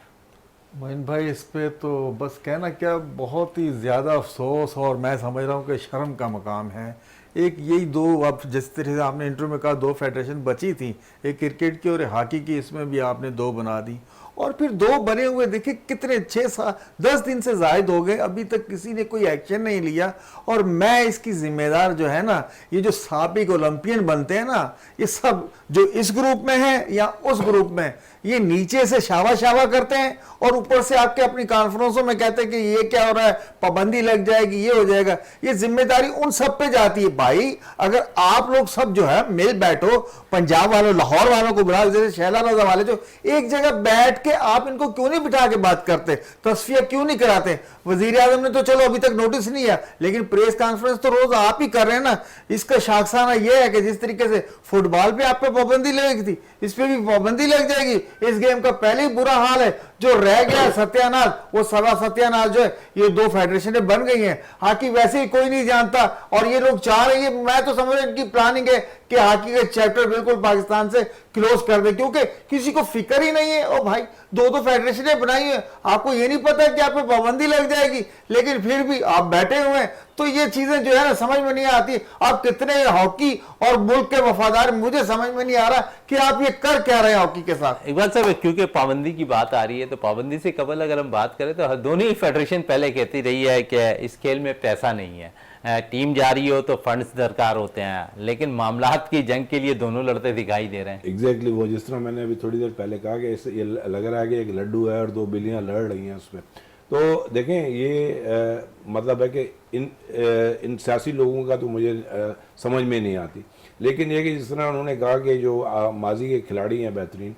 C: मोइन भाई, इस पे तो बस कहना क्या, बहुत ही ज़्यादा अफसोस और मैं समझ रहा हूँ कि शर्म का मकाम है। एक यही दो, अब जिस तरह से आपने इंटरव्यू में कहा, दो फेडरेशन बची थी, एक क्रिकेट की और हॉकी की, इसमें भी आपने दो बना दी। और फिर दो बने हुए देखिए कितने 6-10 दिन से जायद हो गए, अभी तक किसी ने कोई एक्शन नहीं लिया। और मैं इसकी जिम्मेदार जो है ना, ये जो साबिक ओलंपियन बनते हैं ना, ये सब जो इस ग्रुप में है या उस ग्रुप में, ये नीचे से शावा करते हैं और ऊपर से आपके अपनी कॉन्फ्रेंसों में कहते हैं कि ये क्या हो रहा है, पाबंदी लग जाएगी, ये हो जाएगा। ये जिम्मेदारी उन सब पे जाती है। भाई अगर आप लोग सब जो है मिल बैठो, पंजाब वालों, लाहौर वालों को बुला, जैसे शहलाना वाले जो एक जगह बैठ के, आप इनको क्यों नहीं बिठा के बात करते, तस्फिया क्यों नहीं कराते? वजीर आजम ने तो चलो अभी तक नोटिस नहीं है, लेकिन प्रेस कॉन्फ्रेंस तो रोज आप ही कर रहे हैं ना। इसका शाखसाना यह है कि जिस तरीके से फुटबॉल पे आप पे पाबंदी लगेगी थी, इस पे भी पाबंदी लग जाएगी। इस गेम का पहले ही बुरा हाल है, जो रह गया सत्यानाश, वो सवा सत्यानाश जो है, ये दो फेडरेशनें बन गई हैं। हॉकी वैसे ही कोई नहीं जानता और ये लोग चाह रहे हैं, मैं तो समझ रहा हूं इनकी प्लानिंग है कि हॉकी के चैप्टर बिल्कुल पाकिस्तान से क्लोज कर दे, क्योंकि किसी को फिक्र ही नहीं है। ओ भाई, दो फेडरेशनें बनाई है, आपको ये नहीं पता कि आप पे पाबंदी लग जाएगी, लेकिन फिर भी आप बैठे हुए हैं। तो ये चीजें जो है ना समझ में नहीं आती। आप कितने हॉकी और मुल्क के वफादार, मुझे समझ में नहीं आ रहा कि आप ये कर क्या रहे हैं हॉकी के साथ।
A: इकबाल साहब, क्योंकि पाबंदी की बात आ रही है, तो पाबंदी से कबल अगर हम बात करें तो दोनों ही फेडरेशन पहले कहती रही है कि इस खेल में पैसा नहीं है, टीम जा रही हो तो फंड्स दरकार होते हैं, लेकिन मामलात की जंग के लिए दोनों लड़ते दिखाई दे रहे हैं।
B: एग्जैक्टली वो जिस तरह मैंने अभी थोड़ी देर पहले कहा कि ये लग रहा है है कि एक लड्डू है और 2 बिल्लियां लड़ रही हैं उसमें। तो देखें ये मतलब है कि इन सियासी लोगों का तो मुझे समझ में नहीं आती, लेकिन ये कि जिस तरह उन्होंने कहा कि जो माजी के खिलाड़ी हैं बेहतरीन,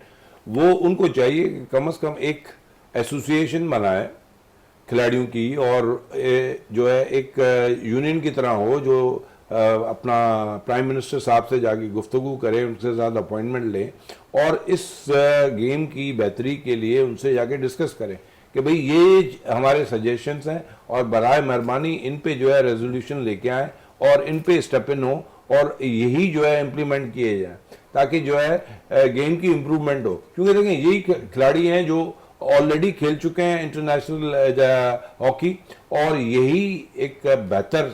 B: वो उनको चाहिए कि कम से कम एक एसोसिएशन बनाए खिलाड़ियों की, और जो है एक यूनियन की तरह हो जो अपना प्राइम मिनिस्टर साहब से जाके गुफ्तगू करे, उनसे साथ अपॉइंटमेंट लें और इस गेम की बेहतरी के लिए उनसे जाके डिस्कस करें कि भाई ये हमारे सजेशंस हैं और बराए मेहरबानी इन पे जो है रेजोल्यूशन लेके आए और इन पे स्टेप इन हो और यही जो है इम्प्लीमेंट किए जाए ताकि जो है गेम की इम्प्रूवमेंट हो। क्योंकि देखें यही खिलाड़ी हैं जो ऑलरेडी खेल चुके हैं इंटरनेशनल हॉकी और यही एक बेहतर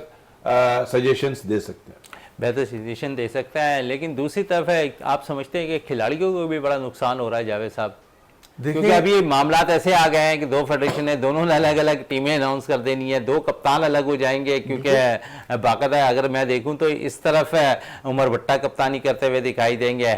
B: सजेशंस दे सकते हैं,
A: बेहतर सजेशन दे सकता है। लेकिन दूसरी तरफ है, आप समझते हैं कि खिलाड़ियों को भी बड़ा नुकसान हो रहा है जावेद साहब? क्योंकि अभी मामलात ऐसे आ गए हैं कि 2 फेडरेशन है, दोनों ने अलग अलग टीमें अनाउंस कर देनी है, 2 कप्तान अलग हो जाएंगे। क्योंकि बाकायदा अगर मैं देखूं तो इस तरफ उमर भट्टा कप्तानी करते हुए दिखाई देंगे,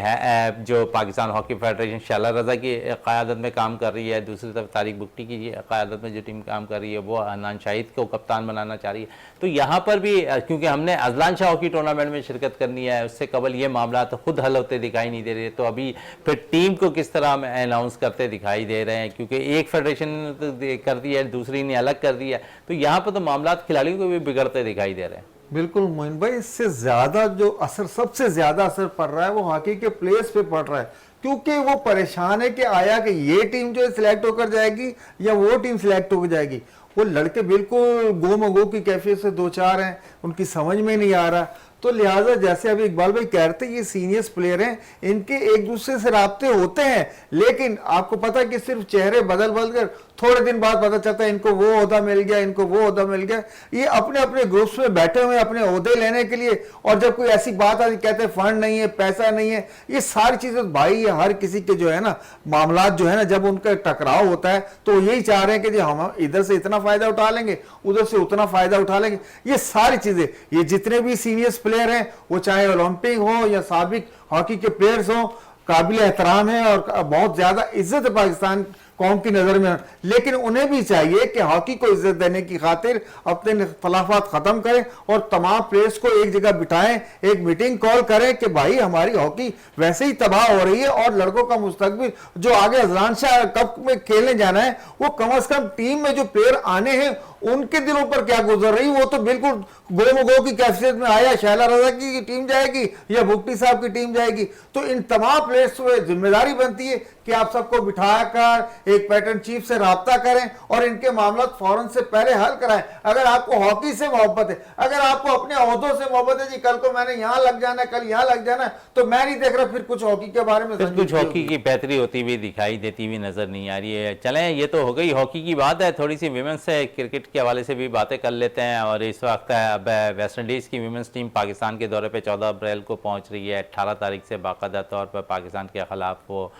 A: जो पाकिस्तान हॉकी फेडरेशन शैला रजा की क़यादत में काम कर रही है, दूसरी तरफ तारिक बुगटी की क़यादत में जो टीम काम कर रही है वो अदनान शाहिद को कप्तान बनाना चाह रही है। तो यहाँ पर भी क्योंकि हमने अजलान शाह हॉकी टूर्नामेंट में शिरकत करनी है, उससे कबल ये मामला तो खुद हल होते दिखाई नहीं दे रहे, तो अभी फिर टीम को किस तरह हम अनाउंस करते दिखाई दे रहे हैं? क्योंकि एक फेडरेशन ने तो कर दिया है, दूसरी ने अलग कर दिया, तो यहाँ पर तो मामला खिलाड़ियों को भी बिगड़ते दिखाई दे रहे हैं।
C: बिल्कुल मोइन भाई, इससे ज्यादा जो असर, सबसे ज्यादा असर पड़ रहा है वो हॉकी के प्लेयर्स पे पड़ रहा है, क्योंकि वो परेशान है कि आया कि ये टीम जो सिलेक्ट होकर जाएगी या वो टीम सिलेक्ट होकर जाएगी। वो लड़के बिल्कुल गोमगो की कैफियत से 2-4 हैं, उनकी समझ में नहीं आ रहा। तो लिहाजा जैसे अभी इकबाल भाई कह रहे थे, ये सीनियर्स प्लेयर हैं, इनके एक दूसरे से राब्ते होते हैं, लेकिन आपको पता है कि सिर्फ चेहरे बदल बदल कर थोड़े दिन बाद पता चलता है इनको वो ओहदा मिल गया, इनको वो ओहदा मिल गया। ये अपने अपने ग्रुप्स में बैठे हुए अपने ओहदे लेने के लिए, और जब कोई ऐसी बात आती कहते हैं फंड नहीं है, पैसा नहीं है, ये सारी चीजें भाई ये हर किसी के जो है ना मामला जो है ना, जब उनका टकराव होता है तो यही चाह रहे हैं कि जी हम इधर से इतना फायदा उठा लेंगे, उधर से उतना फायदा उठा लेंगे। ये सारी चीजें, ये जितने भी सीनियर्स प्लेयर हैं, वो चाहे ओलंपिक हो या साबिक हॉकी के प्लेयर्स हो, काबिल एहतराम है और बहुत ज्यादा इज्जत है पाकिस्तान कौम की नजर में, लेकिन उन्हें भी चाहिए कि हॉकी को इज्जत देने की खातिर अपने इख्तलाफात खत्म करें और तमाम प्लेयर्स को एक जगह बिठाएं, एक मीटिंग कॉल करें कि भाई हमारी हॉकी वैसे ही तबाह हो रही है और लड़कों का मुस्तकबिल जो आगे अजलान शाह कप में खेलने जाना है, वो कम से कम टीम में जो प्लेयर आने हैं उनके दिलों पर क्या गुजर रही, वो तो बिल्कुल गोमगो की कैफियत में आया शैला रजा की टीम जाएगी या भुगटी साहब की टीम जाएगी। तो इन तमाम प्लेयर्स को जिम्मेदारी बनती है कि आप सबको बिठाकर एक पैटर्न चीफ से राब्ता करें और इनके मामला फौरन से पहले हल कराएं। अगर आपको हॉकी से मोहब्बत है, अगर आपको अपने ओहदों से मोहब्बत है, जी कल को मैंने यहां लग जाना है, कल यहां लग जाना है, तो मैं नहीं देख रहा फिर कुछ हॉकी के बारे में,
A: कुछ हॉकी की बेहतरी होती हुई दिखाई देती हुई नजर नहीं आ रही है। चलें, ये तो हो गई हॉकी की बात है, थोड़ी सी विमेंस क्रिकेट के हवाले से भी बातें कर लेते हैं। और इस वक्त अब वेस्ट इंडीज़ की विमेंस टीम पाकिस्तान के दौरे पे 14 अप्रैल को पहुंच रही है। 18 तारीख से बाकायदा तौर पर पाकिस्तान के खिलाफ वो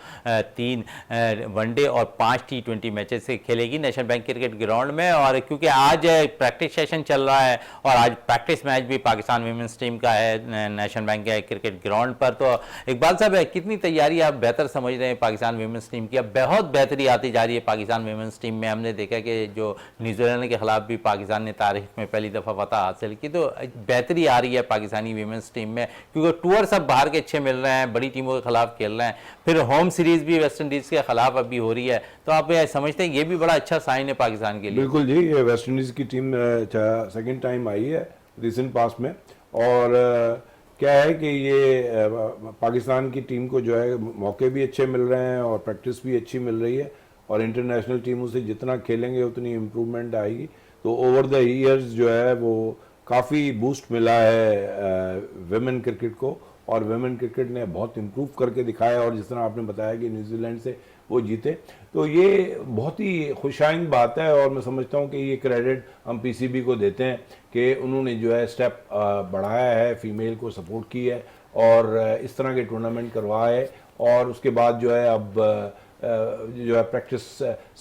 A: 3 वनडे और 5 T20 मैचेस से खेलेगी नेशनल बैंक क्रिकेट ग्राउंड में। और क्योंकि आज प्रैक्टिस सेशन चल रहा है और आज प्रैक्टिस मैच भी पाकिस्तान विमेंस टीम का है नेशनल बैंक क्रिकेट ग्राउंड पर, तो इकबाल साहब कितनी तैयारी आप बेहतर समझ रहे हैं पाकिस्तान विमेंस टीम की? अब बहुत बेहतरी आती जा रही है पाकिस्तान विमेंस टीम में। हमने देखा कि जो न्यूजीलैंड के खिलाफ भी पाकिस्तान ने तारीख में पहली दफ़ा फतह हासिल की, तो बेहतरी आ रही है पाकिस्तानी विमेंस टीम में, क्योंकि टूर सब बाहर के अच्छे मिल रहे हैं, बड़ी टीमों के खिलाफ खेल रहे हैं, फिर होम सीरीज भी वेस्ट इंडीज़ के खिलाफ अभी हो रही है। तो आप समझते हैं ये भी बड़ा अच्छा साइन है पाकिस्तान के लिए?
B: बिल्कुल जी, ये वेस्ट इंडीज़ की टीम सेकेंड टाइम आई है रिसेंट पास में, और क्या है कि ये पाकिस्तान की टीम को जो है मौके भी अच्छे मिल रहे हैं और प्रैक्टिस भी अच्छी मिल रही है, और इंटरनेशनल टीमों से जितना खेलेंगे उतनी इम्प्रूवमेंट आएगी। तो ओवर द ईयर्स जो है वो काफ़ी बूस्ट मिला है विमेन क्रिकेट को, और विमेन क्रिकेट ने बहुत इम्प्रूव करके दिखाया, और जिस तरह आपने बताया कि न्यूजीलैंड से वो जीते, तो ये बहुत ही खुशाइन बात है। और मैं समझता हूँ कि ये क्रेडिट हम पीसीबी को देते हैं कि उन्होंने जो है स्टेप बढ़ाया है, फीमेल को सपोर्ट की है और इस तरह के टूर्नामेंट करवाए, और उसके बाद जो है अब जो है प्रैक्टिस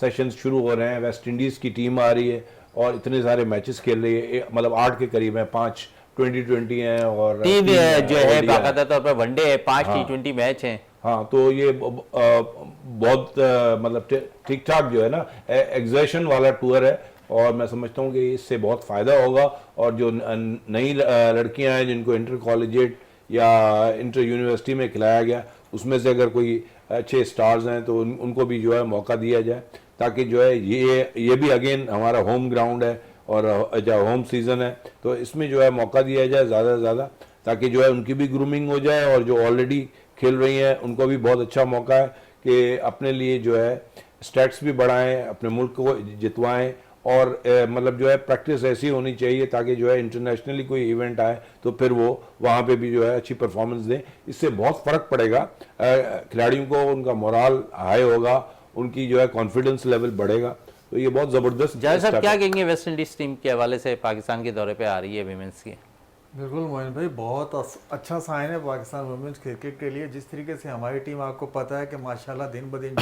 B: सेशंस शुरू हो रहे हैं। वेस्ट इंडीज़ की टीम आ रही है और इतने सारे मैचेस खेल रही है, मतलब 8 के करीब हैं, 5 2020 हैं और
A: 3 जो है बाकायदा तौर पर वनडे है, 5 T20 मैच हैं।
B: हाँ, तो ये बहुत मतलब ठीक ठाक जो है ना एग्जर्शन वाला टूर है, और मैं समझता हूँ कि इससे बहुत फ़ायदा होगा। और जो नई लड़कियां हैं जिनको इंटर कॉलेजिएट या इंटर यूनिवर्सिटी में खिलाया गया, उसमें से अगर कोई अच्छे स्टार्स हैं तो उनको भी जो है मौका दिया जाए, ताकि जो है ये भी अगेन हमारा होम ग्राउंड है और जब होम सीज़न है तो इसमें जो है मौका दिया जाए ज़्यादा से ज़्यादा, ताकि जो है उनकी भी ग्रूमिंग हो जाए, और जो ऑलरेडी खेल रही हैं उनको भी बहुत अच्छा मौका है कि अपने लिए जो है स्टैट्स भी बढ़ाएं, अपने मुल्क को जितवाएं, और मतलब जो है प्रैक्टिस ऐसी होनी चाहिए ताकि जो है इंटरनेशनली कोई इवेंट आए तो फिर वो वहाँ पे भी जो है अच्छी परफॉर्मेंस दें। इससे बहुत फ़र्क पड़ेगा खिलाड़ियों को, उनका मोराल हाई होगा, उनकी जो है कॉन्फिडेंस लेवल बढ़ेगा। तो ये बहुत ज़बरदस्त।
A: जाहिर साहब क्या कहेंगे वेस्ट इंडीज़ टीम के हवाले से, पाकिस्तान के दौरे पे आ रही है विमेंस की?
C: बिल्कुल मोइन भाई, बहुत अच्छा साइन है पाकिस्तान वुमेन्स क्रिकेट के लिए। जिस तरीके से हमारी टीम आपको पता है कि माशाल्लाह दिन ब दिन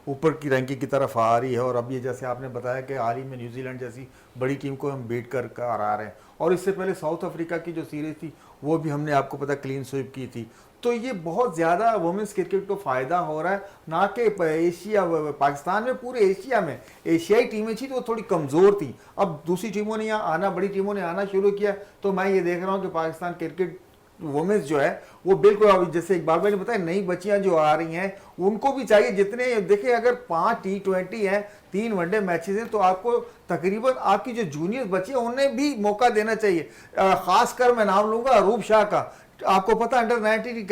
C: ऊपर की रैंकिंग की तरफ आ रही है, और अब ये जैसे आपने बताया कि हाल ही में न्यूजीलैंड जैसी बड़ी टीम को हम बीट कर आ रहे हैं, और इससे पहले साउथ अफ्रीका की जो सीरीज़ थी वो भी हमने आपको पता क्लीन स्वीप की थी। तो ये बहुत ज़्यादा वुमेंस क्रिकेट को फ़ायदा हो रहा है, ना कि एशिया पाकिस्तान में, पूरे एशिया में एशियाई टीमें थी तो थोड़ी कमज़ोर थी। अब दूसरी टीमों ने यहाँ आना, बड़ी टीमों ने आना शुरू किया, तो मैं ये देख रहा हूँ कि पाकिस्तान क्रिकेट वुमेन्स जो है वो बिल्कुल, अभी जैसे इकबाल भाई ने बताया, नई बच्चियां जो आ रही हैं उनको भी चाहिए, जितने देखिए अगर 5 T20 हैं, 3 वनडे मैचेस हैं, तो आपको तकरीबन आपकी जो जूनियर बच्चे हैं उन्हें भी मौका देना चाहिए। खासकर मैं नाम लूंगा अरूप शाह का, आपको पता अंडर 19 की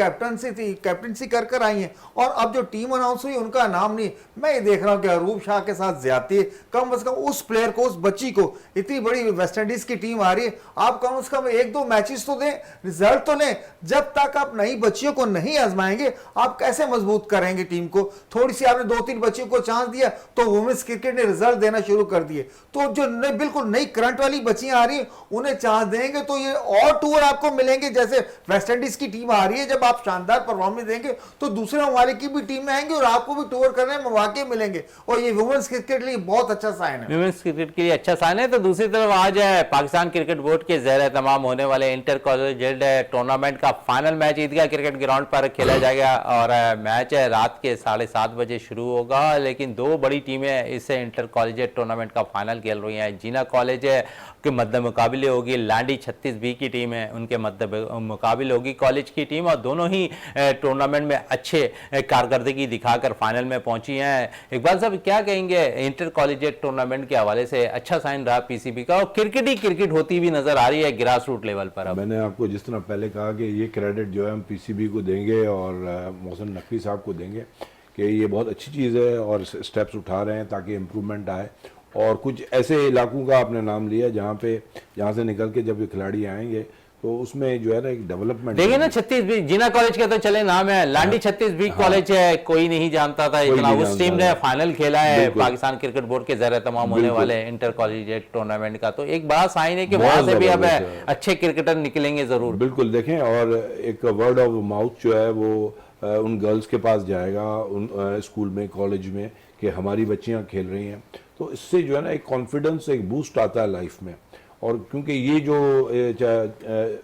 C: कैप्टनसी कर आई हैं, और अब जो टीम अनाउंस हुई उनका नाम नहीं। मैं ये देख रहा हूं कि अरूप शाह के साथ ज्यादती, कम से कम उस प्लेयर को, उस बच्ची को, इतनी बड़ी वेस्ट इंडीज की टीम आ रही है, आप कम से कम 1-2 मैचेस तो दें, रिजल्ट तो लें। जब तक आप नई बच्चियों को नहीं आजमाएंगे आप कैसे मजबूत करेंगे टीम को? थोड़ी सी आपने 2-3 बच्चियों को चांस दिया तो वुमेन्स क्रिकेट ने रिजल्ट देना शुरू कर दिए। तो जो बिल्कुल नई करंट वाली बच्चियां आ रही है उन्हें चांस देंगे तो ये और टूर आपको मिलेंगे। जैसे वेस्ट इंडीज की टीम आ रही है, जब आप शानदार परफॉर्मेंस देंगे तो दूसरे ममालिक की भी टीमें आएंगी और आपको भी टूर करने में मौके मिलेंगे, और ये वुमेन्स क्रिकेट के लिए बहुत अच्छा साइन है।
A: विमेंस क्रिकेट के लिए अच्छा साइन है। तो दूसरी तरफ आज है पाकिस्तान क्रिकेट बोर्ड के ज़ेर तमाम होने वाले इंटर कॉलेजिएट टूर्नामेंट का फाइनल मैच ईदगाह क्रिकेट ग्राउंड पर खेला जाएगा, और मैच है रात के 7:30 बजे शुरू होगा। लेकिन 2 बड़ी टीमें इस इंटर कॉलेजिएट टूर्नामेंट का फाइनल खेल रही हैं। जीना कॉलेज के मद्दे मुकाबले होगी लांडी 36B की टीम है, उनके मद्दे मुकाबले होगी कॉलेज की टीम, और दोनों ही टूर्नामेंट में अच्छे कारकर्दगी दिखाकर फाइनल में पहुंची हैं। इकबाल साहब क्या कहेंगे इंटर कॉलेजिएट टूर्नामेंट के हवाले से? अच्छा साइन रहा पीसीबी का, और क्रिकेट ही क्रिकेट होती भी नजर आ रही है ग्रास रूट लेवल पर। अब
B: मैंने आपको जिस तरह पहले कहा कि ये क्रेडिट जो है हम पीसीबी को देंगे और मोहसिन नकवी साहब को देंगे कि ये बहुत अच्छी चीज़ है और स्टेप्स उठा रहे हैं ताकि इम्प्रूवमेंट आए। और कुछ ऐसे इलाकों का आपने नाम लिया जहाँ से निकल के जब ये खिलाड़ी आएंगे तो उसमें जो है ना एक डेवलपमेंट
A: देखिए ना। 36B जीना कॉलेज का तो चले नाम है, लांडी 36B कॉलेज है, कोई नहीं जानता था इतना। उस टीम ने फाइनल खेला है पाकिस्तान क्रिकेट बोर्ड के ज़ेर तमाम होने वाले इंटर कॉलेजिएट टूर्नामेंट का, तो एक बड़ा साइन है कि वहां से भी अब अच्छे क्रिकेटर निकलेंगे जरूर।
B: बिल्कुल देखें, और एक वर्ड ऑफ माउथ जो है वो उन गर्ल्स के पास जाएगा, उन स्कूल में, कॉलेज में, कि हमारी बच्चियां खेल रही हैं, तो इससे जो है ना एक कॉन्फिडेंस, एक बूस्ट आता है लाइफ में। और क्योंकि ये जो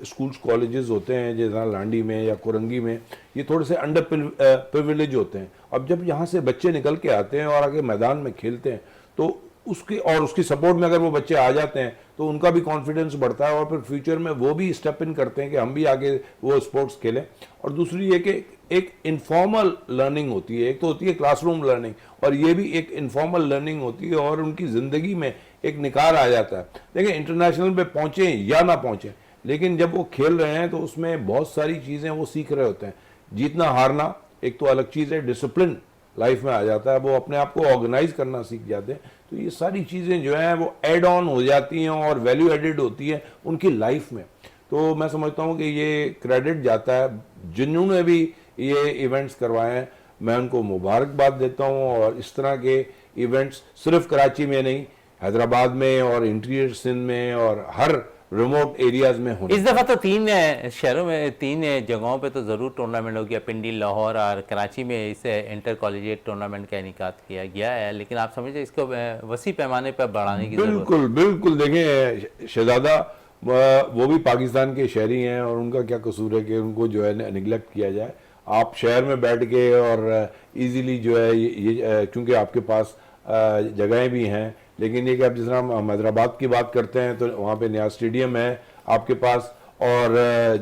B: स्कूल्स कॉलेजेस होते हैं जैसा लांडी में या कोरंगी में, ये थोड़े से अंडर प्रिविलेज होते हैं। अब जब यहाँ से बच्चे निकल के आते हैं और आगे मैदान में खेलते हैं तो उसकी सपोर्ट में अगर वो बच्चे आ जाते हैं तो उनका भी कॉन्फिडेंस बढ़ता है, और फिर फ्यूचर में वो भी स्टेप इन करते हैं कि हम भी आगे वो स्पोर्ट्स खेलें। और दूसरी ये कि एक इनफॉर्मल लर्निंग होती है, एक तो होती है क्लासरूम लर्निंग, और ये भी एक इनफॉर्मल लर्निंग होती है, और उनकी ज़िंदगी में एक निखार आ जाता है। देखिए इंटरनेशनल पे पहुँचे या ना पहुँचे, लेकिन जब वो खेल रहे हैं तो उसमें बहुत सारी चीज़ें वो सीख रहे होते हैं। जीतना हारना एक तो अलग चीज़ है, डिसिप्लिन लाइफ में आ जाता है, वो अपने आप को ऑर्गेनाइज करना सीख जाते हैं। तो ये सारी चीज़ें जो हैं वो एड ऑन हो जाती हैं और वैल्यू एडिड होती है उनकी लाइफ में। तो मैं समझता हूँ कि ये क्रेडिट जाता है जिन्होंने भी ये इवेंट्स करवाए हैं, मैं उनको मुबारकबाद देता हूँ। और इस तरह के इवेंट्स सिर्फ कराची में नहीं, हैदराबाद में और इंटीरियर सिंध में और हर रिमोट एरियाज में होने।
A: इस दफा तो 3 शहरों में, 3 जगहों पे तो जरूर टूर्नामेंट हो गया, पिंडी, लाहौर और कराची में इसे इंटर कॉलेजिएट टूर्नामेंट का इनेकाद किया गया है। लेकिन आप समझे इसको वसी पैमाने पर बढ़ाने की
B: बिल्कुल बिल्कुल। देखें शहजादा वो भी पाकिस्तान के शहरी हैं और उनका क्या कसूर है कि उनको जो है निगलेक्ट किया जाए। आप शहर में बैठ के और इजीली जो है ये क्योंकि आपके पास जगहें भी हैं, लेकिन ये कि आप जिस तरह हम हैदराबाद की बात करते हैं तो वहाँ पे नया स्टेडियम है आपके पास, और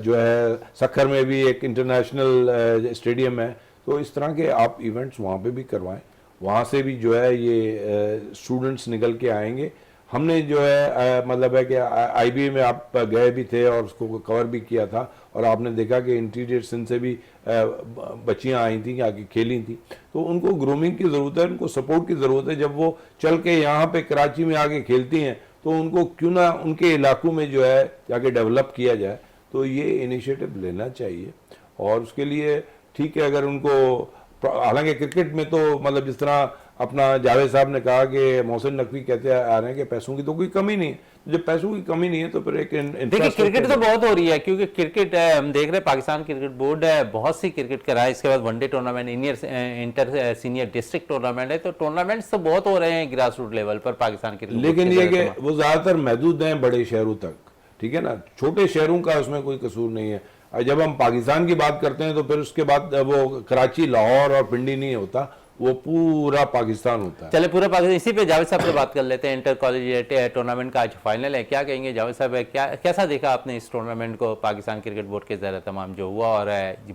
B: जो है सक्खर में भी एक इंटरनेशनल स्टेडियम है। तो इस तरह के आप इवेंट्स वहाँ पे भी करवाएं, वहाँ से भी जो है ये स्टूडेंट्स निकल के आएंगे। हमने जो है मतलब है कि IBA में आप गए भी थे और उसको कवर भी किया था, और आपने देखा कि इंटीरियर सिंध से भी बच्चियां आई थी आके खेली थी। तो उनको ग्रूमिंग की ज़रूरत है, उनको सपोर्ट की ज़रूरत है। जब वो चल के यहाँ पे कराची में आके खेलती हैं तो उनको क्यों ना उनके इलाकों में जो है जाके डेवलप किया जाए। तो ये इनिशिएटिव लेना चाहिए, और उसके लिए ठीक है अगर उनको, हालांकि क्रिकेट में तो मतलब जिस तरह अपना जावेद साहब ने कहा कि मोहसिन नकवी कहते आ रहे हैं कि पैसों की तो कोई कमी नहीं है। जब पैसों की कमी नहीं है तो फिर एक
A: देखिए क्रिकेट तो बहुत हो रही है, क्योंकि क्रिकेट हम देख रहे हैं पाकिस्तान क्रिकेट बोर्ड है बहुत सी क्रिकेट कराए, इसके बाद one day tournament, inter senior district tournament है, तो टूर्नामेंट्स तो बहुत हो रहे हैं ग्रास रूट लेवल पर पाकिस्तान क्रिकेट।
B: लेकिन ये कि वो ज़्यादातर महदूद हैं बड़े शहरों तक, ठीक है ना, छोटे शहरों का उसमें कोई कसूर नहीं है। और जब हम पाकिस्तान की बात करते हैं तो फिर उसके बाद वो कराची, लाहौर और पिंडी नहीं होता, वो पूरा पाकिस्तान होता है।
A: चले पूरा पाकिस्तान। इसी पे जावेद साहब से बात कर लेते हैं। इंटर कॉलेज टूर्नामेंट का आज फाइनल है, क्या कहेंगे जावेद साहब? क्या कैसा देखा आपने इस टूर्नामेंट को पाकिस्तान क्रिकेट बोर्ड के ज़रिए तमाम जो हुआ, और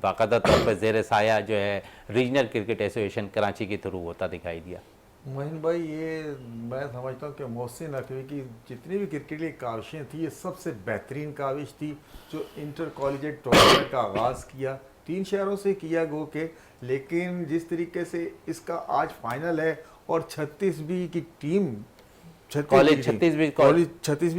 A: बाकायदा तौर पर ज़ेर साया जो है रीजनल क्रिकेट एसोसिएशन कराची के थ्रू होता दिखाई दिया?
C: मोहिन भाई, ये मैं समझता हूँ कि मोहसिन नकवी की जितनी भी क्रिकेट की काविशें थी, ये सबसे बेहतरीन काविश थी जो इंटर कॉलेजिएट टूर्नामेंट का आगाज़ किया। 3 शहरों से किया गो के, लेकिन जिस तरीके से इसका आज फाइनल है और 36वीं की टीम, 36वीं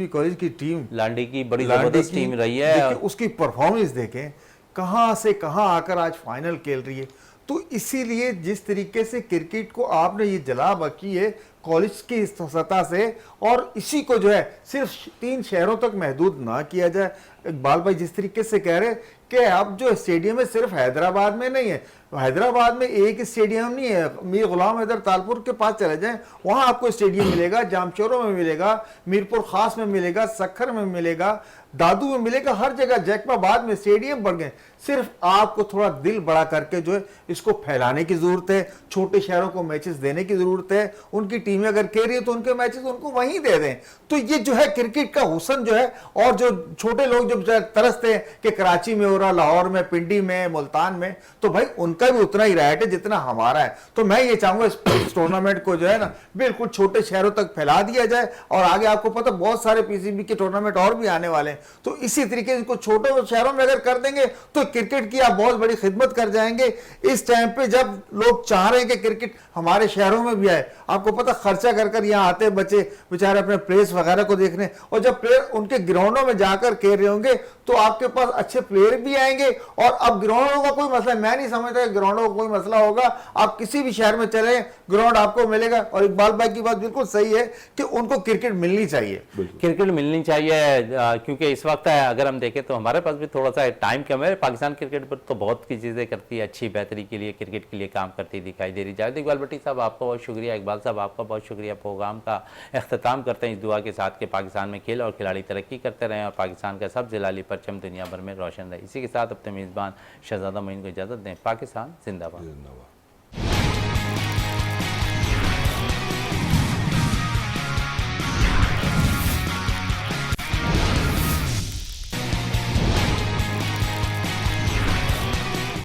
C: कॉलेज की टीम,
A: लांडी की बड़ी ज़बरदस्त टीम रही है,
C: उसकी परफॉर्मेंस देखें कहाँ से कहाँ आकर आज फाइनल खेल रही है। तो इसीलिए जिस तरीके से क्रिकेट को आपने ये जला बकी है कॉलेज की सतह से, और इसी को जो है सिर्फ 3 शहरों तक महदूद ना किया जाए। इकबाल भाई जिस तरीके से कह रहे कि अब जो स्टेडियम है सिर्फ हैदराबाद में नहीं है, हैदराबाद में एक स्टेडियम नहीं है, मीर गुलाम हैदर तालपुर के पास चले जाएं, वहां आपको स्टेडियम मिलेगा, जामशोरों में मिलेगा, मीरपुर खास में मिलेगा, सक्खर में मिलेगा, दादू में मिलेगा, हर जगह जैकबाबाद में स्टेडियम बढ़ गए। सिर्फ आपको थोड़ा दिल बड़ा करके जो है इसको फैलाने की जरूरत है, छोटे शहरों को मैचेस देने की जरूरत है। उनकी टीमें अगर खेल रही है तो उनके मैचेस उनको वहीं दे दें। तो ये जो है क्रिकेट का हुस्न जो है, और जो छोटे लोग जो तरसते हैं कि कराची में हो रहा, लाहौर में, पिंडी में, मुल्तान में, तो भाई उनका भी उतना ही राइट है जितना हमारा है। तो मैं ये चाहूंगा इस टूर्नामेंट को जो है ना बिल्कुल छोटे शहरों तक फैला दिया जाए, और आगे आपको पता बहुत सारे PCB के टूर्नामेंट और भी आने वाले हैं। तो इसी तरीके से इसको छोटे शहरों में अगर कर देंगे तो क्रिकेट की आप बहुत बड़ी खिदमत कर जाएंगे। इस टाइम पे जब लोग चाह रहे हैं कि क्रिकेट हमारे शहरों में भी आए, आपको पता खर्चा कर यहाँ आते बच्चे बेचारे अपने प्लेयर्स वगैरह को देखने, और जब प्लेयर उनके ग्राउंडों में जाकर खेल रहे होंगे तो आपके पास अच्छे प्लेयर भी आएंगे। और अब ग्राउंडों का कोई मसला, मैं नहीं समझता ग्राउंडों का कोई मसला होगा। आप किसी भी शहर में चले ग्राउंड आपको मिलेगा। और इकबाल भाई की बात बिल्कुल सही है कि उनको क्रिकेट मिलनी चाहिए,
A: क्रिकेट मिलनी चाहिए, क्योंकि इस वक्त अगर हम देखें तो हमारे पास भी थोड़ा सा टाइम कम है। पाकिस्तान क्रिकेट पर तो बहुत की चीज़ें करती है, अच्छी बेहतरी के लिए, क्रिकेट के लिए काम करती दिखाई दे रही है। जावेद इकबाल भट्टी साहब आपका बहुत शुक्रिया, इकबाल साहब आपका बहुत शुक्रिया। प्रोग्राम का अख्ताम करते हैं इस दुआ के साथ कि पाकिस्तान में खेल और खिलाड़ी तरक्की करते रहें और पाकिस्तान का सब जलाली परचम दुनिया भर में रोशन रहे। इसी के साथ अपने मेज़बान शहजादा मोइन को इजाज़त दें। पाकिस्तान जिंदाबाद।